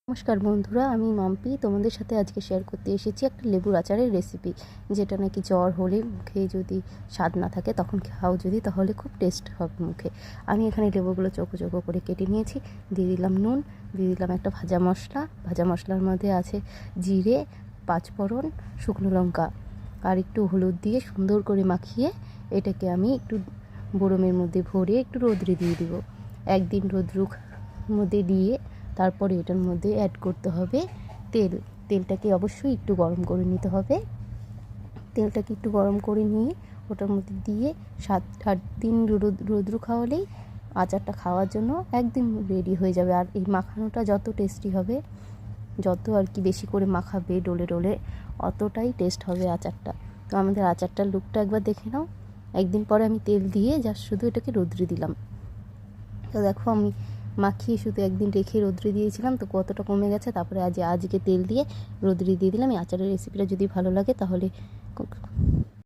নমস্কার বন্ধুরা, আমি মাম্পি তোমাদের সাথে আজকে শেয়ার করতে এসেছি একটা লেবুর আচারের রেসিপি, যেটা নাকি জ্বর হলে মুখে যদি স্বাদ না থাকে তখন খাও যদি, তাহলে খুব টেস্ট হবে মুখে। আমি এখানে লেবুগুলো চৌকো চৌকো করে কেটে নিয়েছি, দিয়ে দিলাম নুন, দিয়ে দিলাম একটা ভাজা মশলার মধ্যে আছে জিরে, পাঁচফোড়ন, শুকনো লঙ্কা আর একটু হলুদ দিয়ে সুন্দর করে মাখিয়ে এটাকে আমি একটু বরমের মধ্যে ভরে একটু রোদ্রে দিয়ে দিব। একদিন রোদ্রুর মধ্যে দিয়ে তারপরে এটার মধ্যে অ্যাড করতে হবে তেলটাকে অবশ্যই একটু গরম করে নিতে হবে। তেলটাকে একটু গরম করে নিয়ে ওটার মধ্যে দিয়ে 7-8 দিন রোদ্রু খাওয়ালেই আচারটা খাওয়ার জন্য একদিন রেডি হয়ে যাবে। আর এই মাখানোটা যত টেস্টি হবে, যত আর কি বেশি করে মাখাবে ডোলে ডোলে, অতটাই টেস্ট হবে আচারটা। তো আমাদের আচারটার লুকটা একবার দেখে নাও। একদিন পরে আমি তেল দিয়ে জাস্ট শুধু এটাকে রোদ্রে দিলাম। তো দেখো, আমি মাখিয়ে শুধু একদিন রেখে রোদ্রে দিয়েছিলাম, তো কতটা কমে গেছে। তারপরে আজকে তেল দিয়ে রোদ্রে দিয়ে দিলাম। এই আচারের রেসিপিটা যদি ভালো লাগে তাহলে